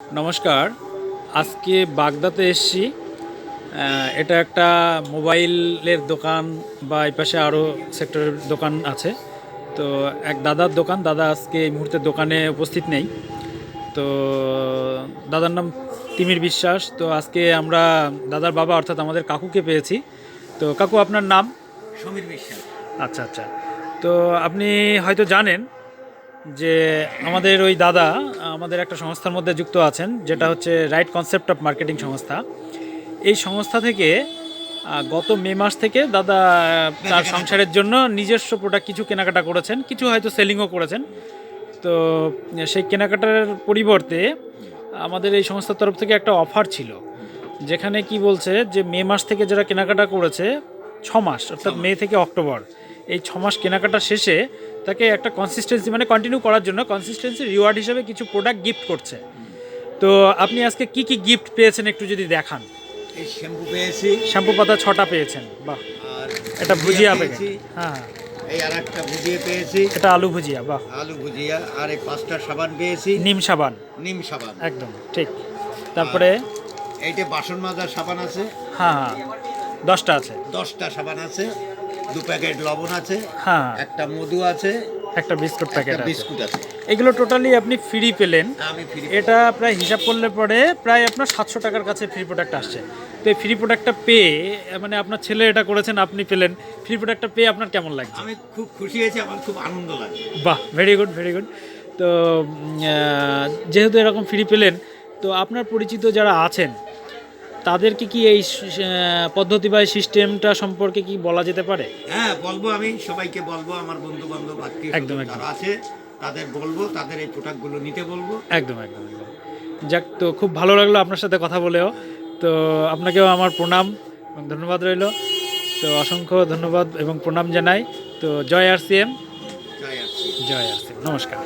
নমস্কার। আজকে বাগদাতে এসেছি। এটা একটা মোবাইলের দোকান বা এই পাশে আরও সেক্টরের দোকান আছে। তো এক দাদার দোকান, দাদা আজকে এই মুহূর্তে দোকানে উপস্থিত নেই। তো দাদার নাম তিমির বিশ্বাস। তো আজকে আমরা দাদার বাবা অর্থাৎ আমাদের কাকুকে পেয়েছি। তো কাকু, আপনার নাম? সমীর বিশ্বাস। আচ্ছা আচ্ছা। তো আপনি হয়তো জানেন যে আমাদের ওই দাদা আমাদের একটা সংস্থার মধ্যে যুক্ত আছেন, যেটা হচ্ছে রাইট কনসেপ্ট অফ মার্কেটিং সংস্থা। এই সংস্থা থেকে গত মে মাস থেকে দাদা তার সংসারের জন্য নিজস্ব প্রোডাক্ট কিছু কেনাকাটা করেছেন, কিছু হয়তো সেলিংও করেছেন। তো সেই কেনাকাটার পরিবর্তে আমাদের এই সংস্থার তরফ থেকে একটা অফার ছিল, যেখানে কি বলছে যে মে মাস থেকে যারা কেনাকাটা করেছে 6 মাস, অর্থাৎ মে থেকে অক্টোবর, এই 6 মাস কেনাকাটা শেষে তাকে একটা কনসিস্টেন্সি মানে কন্টিনিউ করার জন্য কনসিস্টেন্সি রিওয়ার্ড হিসেবে কিছু প্রোডাক্ট গিফট করছে। তো আপনি আজকে কি কি গিফট পেয়েছেন একটু যদি দেখান। এই শ্যাম্পু পেয়েছি, শ্যাম্পু পাতা 6টা পেয়েছেন, বাহ। আর এটা ভুজিয়া পেয়েছি। প্যাকেট, হ্যাঁ। এই আর একটা ভুজিয়া পেয়েছি, এটা আলু ভুজিয়া, বাহ। আলু ভুজিয়া। আর এই 5টা সাবান পেয়েছি, নিম সাবান, নিম সাবান। একদম ঠিক। তারপরে এইটা বাসন মাজার সাবান আছে, হ্যাঁ হ্যাঁ, 10টা আছে। 10টা সাবান আছে, 2 প্যাকেট লবণ আছে, হ্যাঁ, একটা মধু আছে, একটা বিস্কুট প্যাকেট একটা আছে। বিস্কুট আছে। এগুলো টোটালি আপনি ফ্রি পেলেন। আমি ফ্রি। এটা প্রায় হিসাব করলে পরে প্রায় আপনার 700 টাকার কাছে ফ্রি প্রোডাক্ট আসছে। তো এই ফ্রি প্রোডাক্টটা পেয়ে, মানে আপনার ছেলে এটা করেছেন, আপনি পেলেন, ফ্রি প্রোডাক্টটা পেয়ে আপনার কেমন লাগছে? আমি খুব খুশি হয়েছি, আমার খুব আনন্দ লাগে। বাহ, ভেরি গুড ভেরি গুড। তো যেহেতু এরকম ফ্রি পেলেন, তো আপনার পরিচিত যারা আছেন তাদেরকে কি এই পদ্ধতি বা এই সিস্টেমটা সম্পর্কে কি বলা যেতে পারে? হ্যাঁ, বলবো, আমি সবাইকে বলবো, আমার বন্ধু বান্ধব আত্মীয় একদম, একদম। যারা আছে তাদের বলবো, তাদের এই প্রোডাক্টগুলো নিতে বলবো। একদম একদম একদম। যাক, তো খুব ভালো লাগলো আপনার সাথে কথা বলেও। তো আপনাকেও আমার প্রণাম এবং ধন্যবাদ রইল। তো অসংখ্য ধন্যবাদ এবং প্রণাম জানাই। তো জয় আরসিএম, জয় আসছি। জয় আরসিএম, নমস্কার।